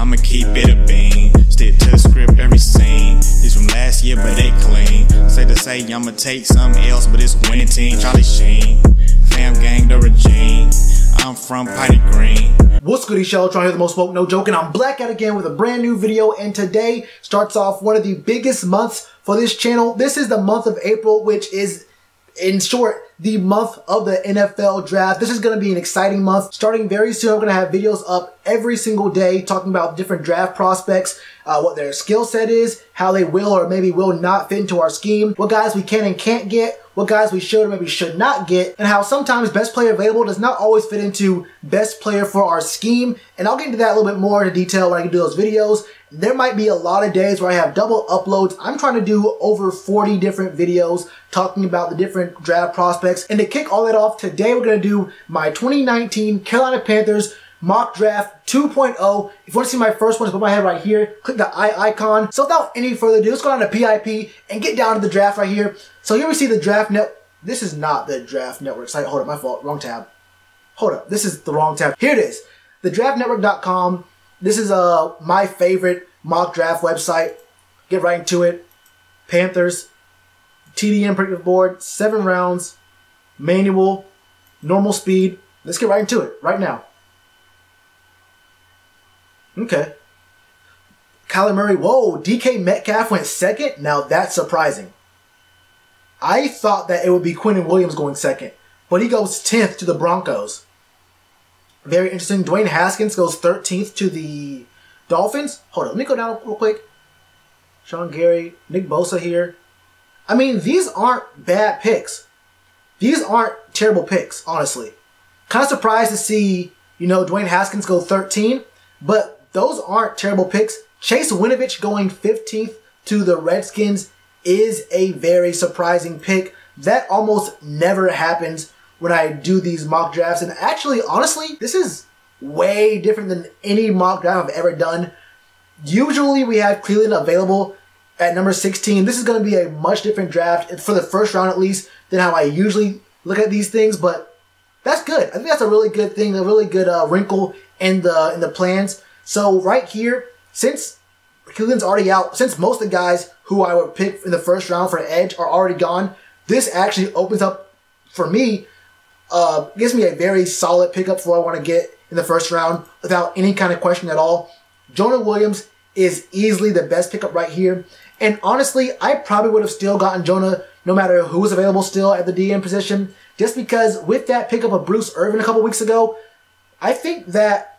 I'ma keep it a bean. Stick to the script, every scene. These from last year, but they clean. Say to say, I'ma take something else, but it's winning team. Charlie Sheen, fam gang, the regime. I'm from Potty Green. What's good, Shellitronnn here, the most spoke, no joking. I'm back out again with a brand new video, and today starts off one of the biggest months for this channel. This is the month of April, which is, in short, the month of the NFL draft. This is going to be an exciting month. Starting very soon, I'm going to have videos up every single day talking about different draft prospects, what their skill set is, how they will or maybe will not fit into our scheme, what guys we can and can't get, what guys we should or maybe should not get, and how sometimes best player available does not always fit into best player for our scheme. And I'll get into that a little bit more in detail when I can do those videos. There might be a lot of days where I have double uploads. I'm trying to do over 40 different videos talking about the different draft prospects. And to kick all that off, today we're going to do my 2019 Carolina Panthers Mock Draft 2.0. If you want to see my first one, just put my head right here. Click the eye icon. So without any further ado, let's go down to PIP and get down to the draft right here. So here we see the draft net. This is not the draft network site. Hold up, my fault. Wrong tab. Hold up. This is the wrong tab. Here it is. TheDraftNetwork.com. This is my favorite mock draft website. Get right into it. Panthers, TDM predictive board, 7 rounds, manual, normal speed. Let's get right into it right now. Okay. Kyler Murray. Whoa, DK Metcalf went second? Now that's surprising. I thought that it would be Quinnen Williams going second, but he goes 10th to the Broncos. Very interesting. Dwayne Haskins goes 13th to the Dolphins. Hold on, let me go down real quick. Sean Gary, Nick Bosa here. I mean, these aren't bad picks. These aren't terrible picks, honestly. Kind of surprised to see, Dwayne Haskins go 13, but those aren't terrible picks. Chase Winovich going 15th to the Redskins is a very surprising pick. That almost never happens when I do these mock drafts. And actually, honestly, this is way different than any mock draft I've ever done. Usually we have Cleveland available at number 16. This is going to be a much different draft, for the first round at least, than how I usually look at these things. But that's good. I think that's a really good thing, a really good wrinkle in the plans. So right here, since Cleveland's already out, since most of the guys who I would pick in the first round for edge are already gone, this actually opens up, for me, gives me a very solid pickup for what I want to get in the first round without any kind of question at all. Jonah Williams is easily the best pickup right here. And honestly, I probably would have still gotten Jonah no matter who was available still at the DN position, just because with that pickup of Bruce Irvin a couple weeks ago, I think that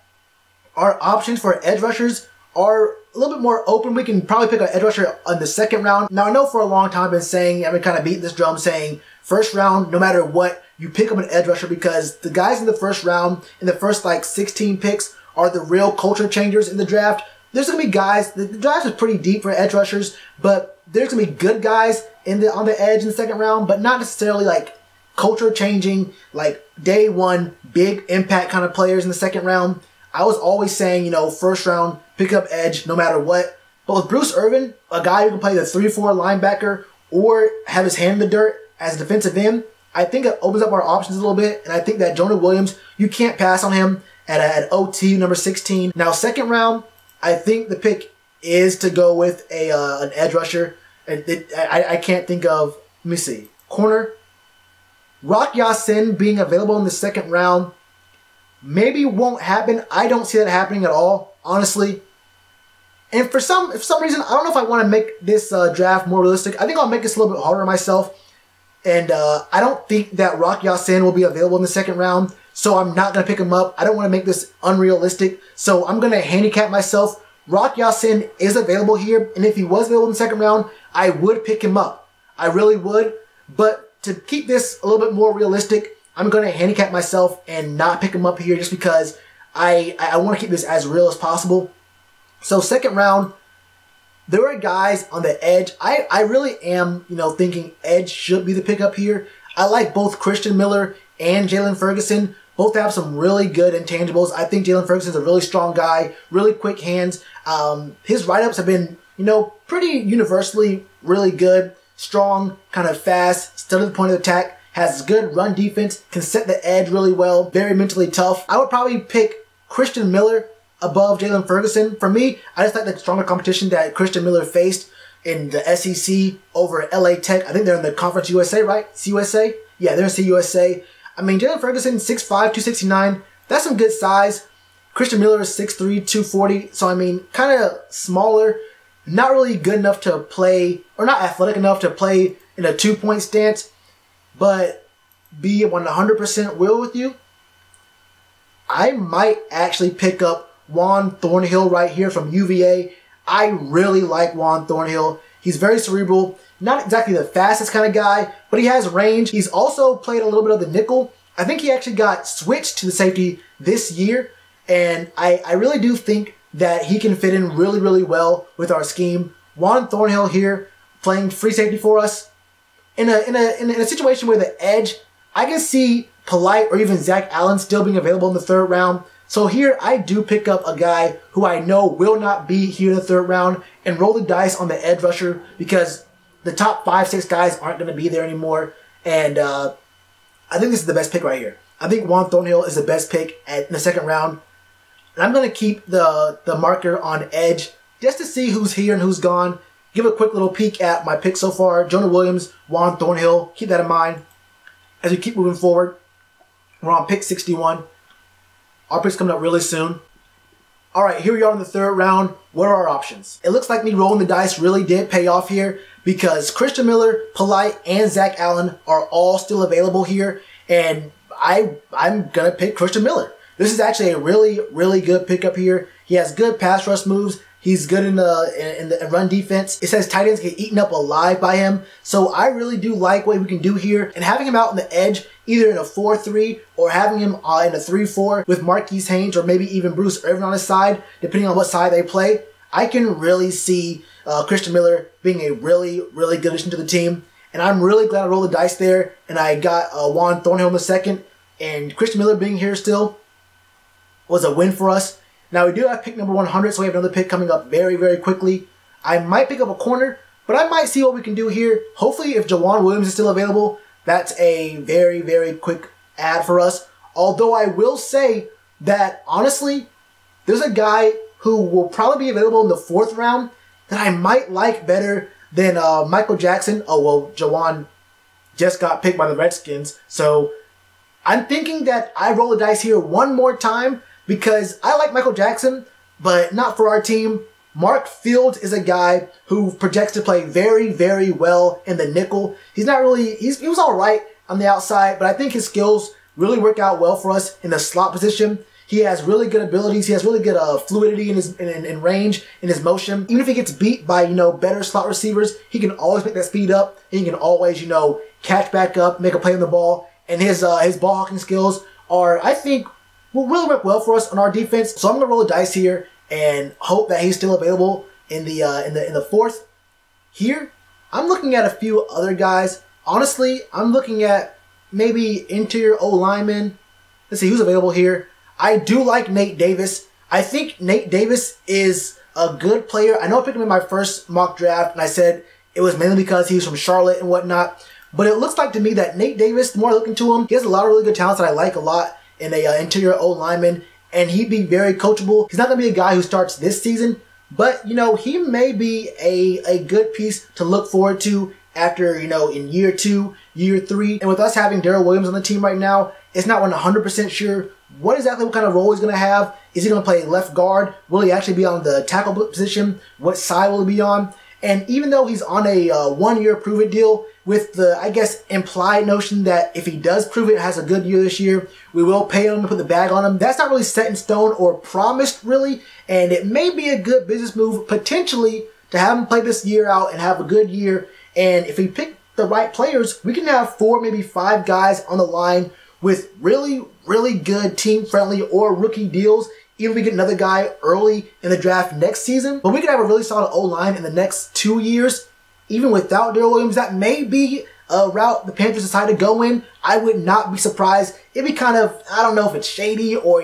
our options for edge rushers are a little bit more open. We can probably pick an edge rusher in the second round. Now, I know for a long time I've been saying, I've been kind of beating this drum saying, first round, no matter what, you pick up an edge rusher, because the guys in the first round, in the first like 16 picks, are the real culture changers in the draft. There's going to be guys, the draft is pretty deep for edge rushers, but there's going to be good guys on the edge in the second round, but not necessarily like culture changing, like day one, big impact kind of players in the second round. I was always saying, first round, pick up edge no matter what. But with Bruce Irvin, a guy who can play the 3-4 linebacker or have his hand in the dirt as a defensive end, I think it opens up our options a little bit. And I think that Jonah Williams, you can't pass on him at OT number 16. Now, second round, I think the pick is to go with an edge rusher. I can't think of, let me see, corner. Rock Ya-Sin being available in the second round maybe won't happen. I don't see that happening at all, honestly. And for some reason, I don't know if I want to make this draft more realistic. I think I'll make this a little bit harder on myself. And I don't think that Rock Ya-Sin will be available in the second round, so I'm not going to pick him up. I don't want to make this unrealistic, so I'm going to handicap myself. Rock Ya-Sin is available here, and if he was available in the second round, I would pick him up. I really would. But to keep this a little bit more realistic, I'm going to handicap myself and not pick him up here just because I want to keep this as real as possible. So second round, there are guys on the edge. I really am, thinking edge should be the pickup here. I like both Christian Miller and Jalen Ferguson. Both have some really good intangibles. I think Jalen Ferguson's a really strong guy, really quick hands. His write-ups have been, pretty universally really good, strong, kind of fast, still at the point of attack. Has good run defense, can set the edge really well, very mentally tough. I would probably pick Christian Miller above Jalen Ferguson. For me, I just like the stronger competition that Christian Miller faced in the SEC over LA Tech. I think they're in the Conference USA, right? CUSA? Yeah, they're in CUSA. I mean, Jalen Ferguson, 6'5", 269. That's some good size. Christian Miller is 6'3", 240. So, I mean, kind of smaller. Not really good enough to play, or not athletic enough to play in a 2-point stance. But be 100% real with you, I might actually pick up Juan Thornhill right here from UVA. I really like Juan Thornhill. He's very cerebral. Not exactly the fastest kind of guy, but he has range. He's also played a little bit of the nickel. I think he actually got switched to the safety this year. And I really do think that he can fit in really, really well with our scheme. Juan Thornhill here playing free safety for us. In a situation where the edge, I can see Polite or even Zach Allen still being available in the 3rd round. So here I do pick up a guy who I know will not be here in the 3rd round and roll the dice on the edge rusher because the top 5-6 guys aren't going to be there anymore. And I think this is the best pick right here. I think Juan Thornhill is the best pick in the 2nd round. And I'm going to keep the marker on edge just to see who's here and who's gone. Give a quick little peek at my picks so far. Jonah Williams, Juan Thornhill. Keep that in mind as we keep moving forward. We're on pick 61. Our pick's coming up really soon. Alright, here we are in the 3rd round. What are our options? It looks like me rolling the dice really did pay off here because Christian Miller, Polite, and Zach Allen are all still available here. And I'm going to pick Christian Miller. This is actually a really, really good pickup here. He has good pass rush moves. He's good in the run defense. It says tight ends get eaten up alive by him. So I really do like what we can do here. And having him out on the edge, either in a 4-3 or having him in a 3-4 with Marquise Haynes or maybe even Bruce Irvin on his side, depending on what side they play, I can really see Christian Miller being a really, really good addition to the team. And I'm really glad I rolled the dice there. And I got Juan Thornhill in the 2nd. And Christian Miller being here still was a win for us. Now, we do have pick number 100, so we have another pick coming up very, very quickly. I might pick up a corner, but I might see what we can do here. Hopefully, if Jawan Williams is still available, that's a very, very quick add for us. Although I will say that, honestly, there's a guy who will probably be available in the 4th round that I might like better than Michael Jackson. Oh, well, Jawan just got picked by the Redskins, so I'm thinking that I roll the dice here one more time because I like Michael Jackson, but not for our team. Mark Fields is a guy who projects to play very, very well in the nickel. He's not really, he was all right on the outside, but I think his skills really work out well for us in the slot position. He has really good abilities. He has really good fluidity in his in range, in his motion. Even if he gets beat by, better slot receivers, he can always make that speed up, and he can always, catch back up, make a play on the ball. And his ball hawking skills are, I think, will really work well for us on our defense. So I'm gonna roll the dice here and hope that he's still available in the 4th. Here, I'm looking at a few other guys. Honestly, I'm looking at maybe interior O lineman. Let's see who's available here. I do like Nate Davis. I think Nate Davis is a good player. I know I picked him in my first mock draft, and I said it was mainly because he was from Charlotte and whatnot. But it looks like to me that Nate Davis, the more I look into him, he has a lot of really good talents that I like a lot in a interior O lineman, and he'd be very coachable. He's not going to be a guy who starts this season, but, he may be a good piece to look forward to after, in year 2, year 3. And with us having Darrell Williams on the team right now, it's not 100% sure what kind of role he's going to have. Is he going to play left guard? Will he actually be on the tackle position? What side will he be on? And even though he's on a 1-year prove-it deal with the, I guess, implied notion that if he does prove it, has a good year this year, we will pay him to put the bag on him. That's not really set in stone or promised, really. And it may be a good business move, potentially, to have him play this year out and have a good year. And if we pick the right players, we can have 4, maybe 5 guys on the line with really, really good team-friendly or rookie deals. Even if we get another guy early in the draft next season. But we could have a really solid O-line in the next 2 years. Even without Darrell Williams, that may be a route the Panthers decide to go in. I would not be surprised. It'd be kind of, I don't know if it's shady or,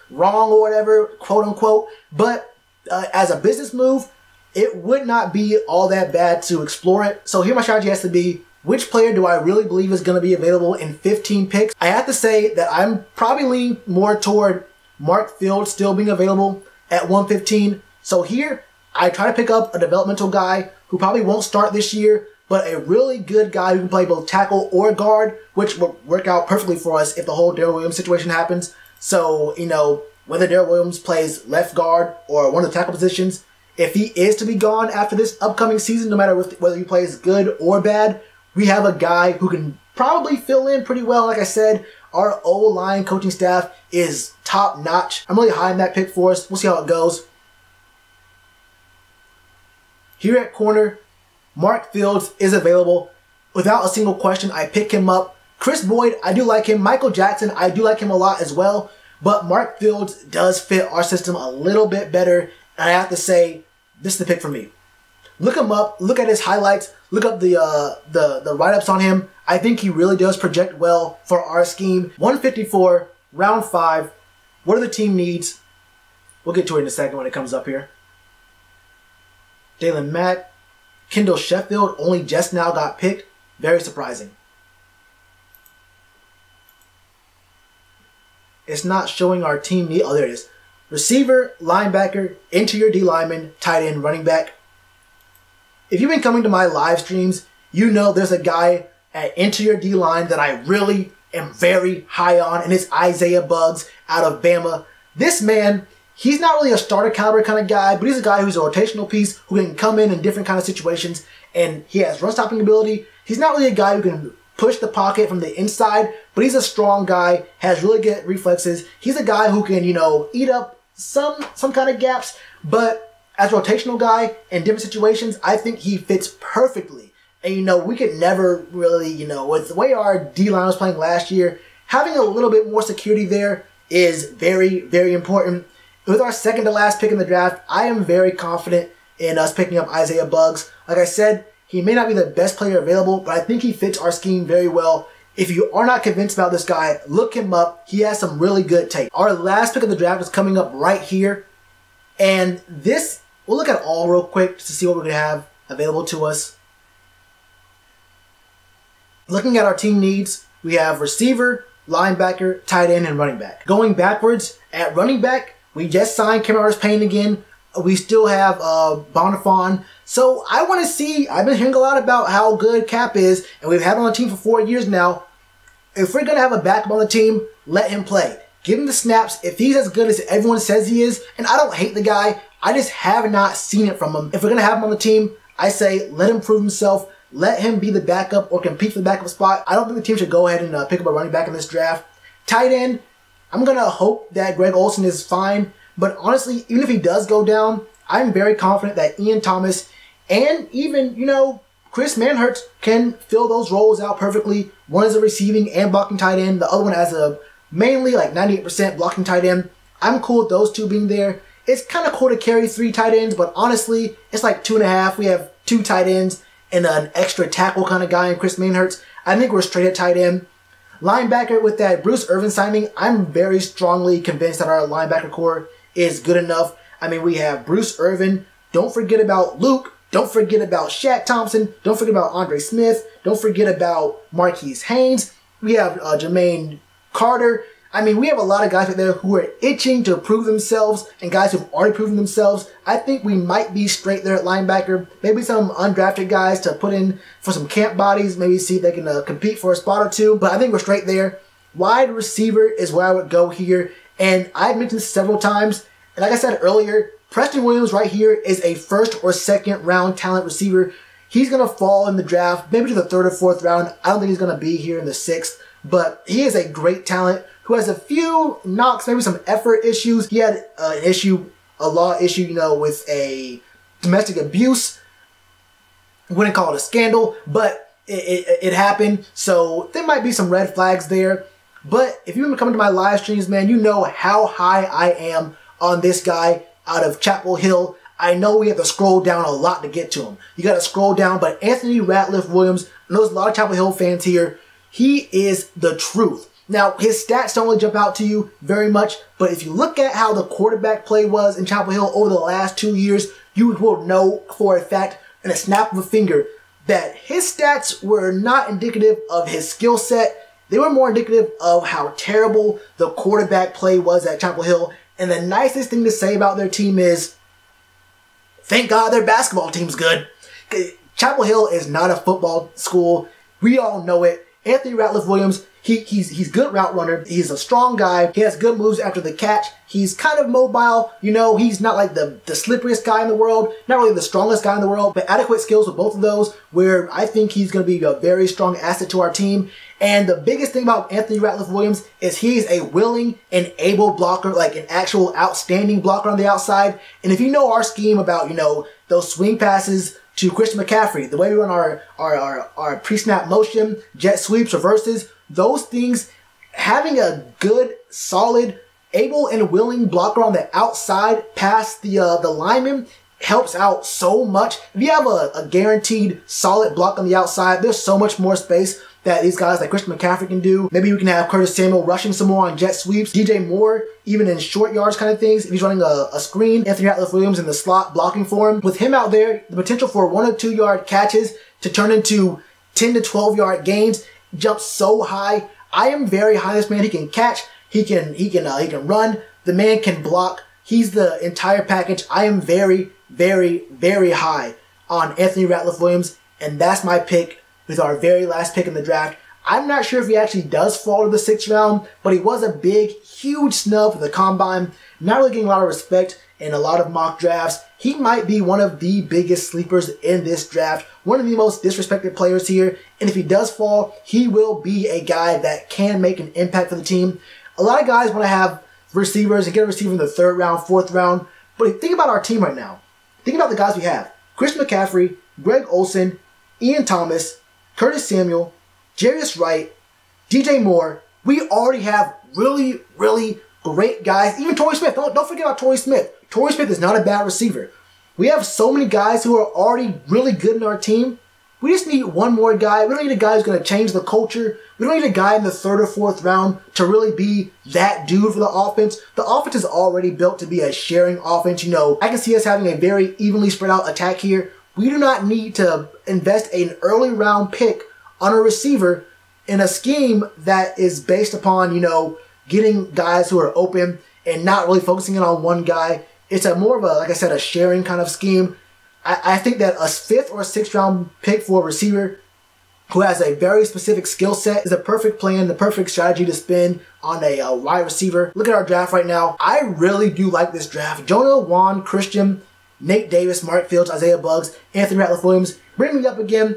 wrong or whatever, quote unquote. But as a business move, it would not be all that bad to explore it. So here my strategy has to be, which player do I really believe is going to be available in 15 picks? I have to say that I'm probably leaning more toward Mark Fields still being available. at 115. So here, I try to pick up a developmental guy who probably won't start this year, but a really good guy who can play both tackle or guard, which will work out perfectly for us if the whole Darrell Williams situation happens. So, you know, whether Darrell Williams plays left guard or one of the tackle positions, if he is to be gone after this upcoming season, no matter whether he plays good or bad, we have a guy who can probably fill in pretty well. Like I said, our O-line coaching staff is top notch. I'm really high in that pick for us. We'll see how it goes. Here at corner, Mark Fields is available. Without a single question, I pick him up. Chris Boyd, I do like him. Michael Jackson, I do like him a lot as well. But Mark Fields does fit our system a little bit better. And I have to say, this is the pick for me. Look him up. Look at his highlights. Look up the write-ups on him. I think he really does project well for our scheme. 154, round 5. What are the team needs? We'll get to it in a second when it comes up here. Dalen Mack. Kendall Sheffield only just now got picked. Very surprising. It's not showing our team need. Oh, there it is. Receiver, linebacker, interior D lineman, tight end, running back. If you've been coming to my live streams, you know there's a guy at interior D line that I really am very high on, and it's Isaiah Buggs out of Bama. This man, he's not really a starter caliber kind of guy, but he's a guy who's a rotational piece who can come in different kind of situations, and he has run stopping ability. He's not really a guy who can push the pocket from the inside, but he's a strong guy, has really good reflexes. He's a guy who can, you know, eat up some kind of gaps, but as a rotational guy in different situations, I think he fits perfectly. And, you know, we could never really, you know, with the way our D-line was playing last year, having a little bit more security there is very, very important. With our second to last pick in the draft, I am very confident in us picking up Isaiah Buggs. Like I said, he may not be the best player available, but I think he fits our scheme very well. If you are not convinced about this guy, look him up. He has some really good tape. Our last pick of the draft is coming up right here. And this, we'll look at all real quick just to see what we're going to have available to us. Looking at our team needs, we have receiver, linebacker, tight end, and running back. Going backwards, at running back, we just signed Cameron Payne again. We still have Bonifon. So I want to see, I've been hearing a lot about how good Cap is, and we've had him on the team for 4 years now. If we're going to have a backup on the team, let him play. Give him the snaps. If he's as good as everyone says he is, and I don't hate the guy, I just have not seen it from him. If we're going to have him on the team, I say let him prove himself. Let him be the backup or compete for the backup spot. I don't think the team should go ahead and pick up a running back in this draft. Tight end, I'm going to hope that Greg Olsen is fine. But honestly, even if he does go down, I'm very confident that Ian Thomas and even, you know, Chris Manhertz can fill those roles out perfectly. One is a receiving and blocking tight end. The other one as a mainly like 98% blocking tight end. I'm cool with those two being there. It's kind of cool to carry 3 tight ends, but honestly, it's like 2.5. We have 2 tight ends and an extra tackle kind of guy in Chris Manhertz. I think we're straight at tight end. Linebacker, with that Bruce Irvin signing, I'm very strongly convinced that our linebacker core is good enough. I mean, we have Bruce Irvin. Don't forget about Luke. Don't forget about Shaq Thompson. Don't forget about Andre Smith. Don't forget about Marquise Haynes. We have Jermaine Carter. I mean, we have a lot of guys out there who are itching to prove themselves and guys who've already proven themselves. I think we might be straight there at linebacker. Maybe some undrafted guys to put in for some camp bodies. Maybe see if they can compete for a spot or two. But I think we're straight there. Wide receiver is where I would go here. And I've mentioned this several times. And like I said earlier, Preston Williams right here is a first or second round talent receiver. He's going to fall in the draft, maybe to the 3rd or 4th round. I don't think he's going to be here in the 6th. But he is a great talent who has a few knocks, maybe some effort issues. He had a law issue, you know, with a domestic abuse. Wouldn't call it a scandal, but it happened. So there might be some red flags there. But if you've been coming to my live streams, man, you know how high I am on this guy out of Chapel Hill. I know we have to scroll down a lot to get to him. You got to scroll down, but Anthony Ratliff Williams, I know there's a lot of Chapel Hill fans here. He is the truth. Now, his stats don't really jump out to you very much, but if you look at how the quarterback play was in Chapel Hill over the last 2 years, you will know for a fact, in a snap of a finger, that his stats were not indicative of his skill set. They were more indicative of how terrible the quarterback play was at Chapel Hill. And the nicest thing to say about their team is, thank God their basketball team's good. Chapel Hill is not a football school. We all know it. Anthony Ratliff-Williams, he's good route runner. He's a strong guy. He has good moves after the catch. He's kind of mobile. You know, he's not like the slipperiest guy in the world. Not really the strongest guy in the world, but adequate skills with both of those, where I think he's going to be a very strong asset to our team. And the biggest thing about Anthony Ratliff-Williams is he's a willing and able blocker, like an actual outstanding blocker on the outside. And if you know our scheme about, you know, those swing passes to Christian McCaffrey, the way we run our pre-snap motion, jet sweeps, reverses, those things, having a good, solid, able and willing blocker on the outside past the lineman helps out so much. If you have a guaranteed solid block on the outside, there's so much more space that these guys like Christian McCaffrey can do. Maybe we can have Curtis Samuel rushing some more on jet sweeps. DJ Moore, even in short yards kind of things. If he's running a screen, Anthony Ratliff-Williams in the slot blocking for him. With him out there, the potential for 1 or 2 yard catches to turn into 10 to 12 yard gains jumps so high. I am very high on this man. He can catch, he can run, the man can block. He's the entire package. I am very, very, very high on Anthony Ratliff-Williams, and that's my pick with our very last pick in the draft. I'm not sure if he actually does fall to the 6th round, but he was a big, huge snub for the combine. Not really getting a lot of respect in a lot of mock drafts. He might be one of the biggest sleepers in this draft, one of the most disrespected players here. And if he does fall, he will be a guy that can make an impact for the team. A lot of guys want to have receivers and get a receiver in the 3rd round, 4th round. But think about our team right now. Think about the guys we have. Christian McCaffrey, Greg Olsen, Ian Thomas, Curtis Samuel, Jarius Wright, DJ Moore. We already have really, really great guys. Even Torrey Smith. Don't forget about Torrey Smith. Torrey Smith is not a bad receiver. We have so many guys who are already really good in our team. We just need one more guy. We don't need a guy who's going to change the culture. We don't need a guy in the 3rd or 4th round to really be that dude for the offense. The offense is already built to be a sharing offense. You know, I can see us having a very evenly spread out attack here. We do not need to invest an early round pick on a receiver in a scheme that is based upon, you know, getting guys who are open and not really focusing in on one guy. It's a more of a, like I said, a sharing kind of scheme. I think that a 5th or 6th round pick for a receiver who has a very specific skill set is a perfect plan, the perfect strategy to spin on a wide receiver. Look at our draft right now. I really do like this draft. Jonah, Juan, Christian, Nate Davis, Mark Fields, Isaiah Buggs, Anthony Ratliff-Williams. Bring me up again.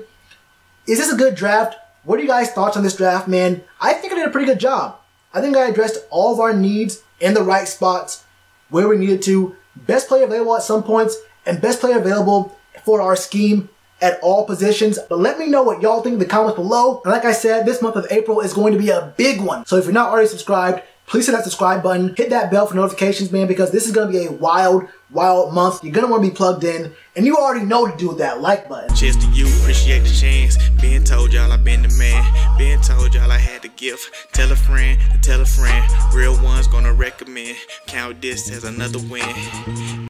Is this a good draft? What are you guys' thoughts on this draft, man? I think I did a pretty good job. I think I addressed all of our needs in the right spots where we needed to. Best player available at some points and best player available for our scheme at all positions. But let me know what y'all think in the comments below. And like I said, this month of April is going to be a big one. So if you're not already subscribed, please hit that subscribe button. Hit that bell for notifications, man, because this is going to be a wild, wild month. You're going to want to be plugged in. And you already know what to do with that like button. Cheers to you, appreciate the chance. Been told y'all I been the man. Been told y'all I had the gift. Tell a friend to tell a friend. Real ones gonna recommend. Count this as another win.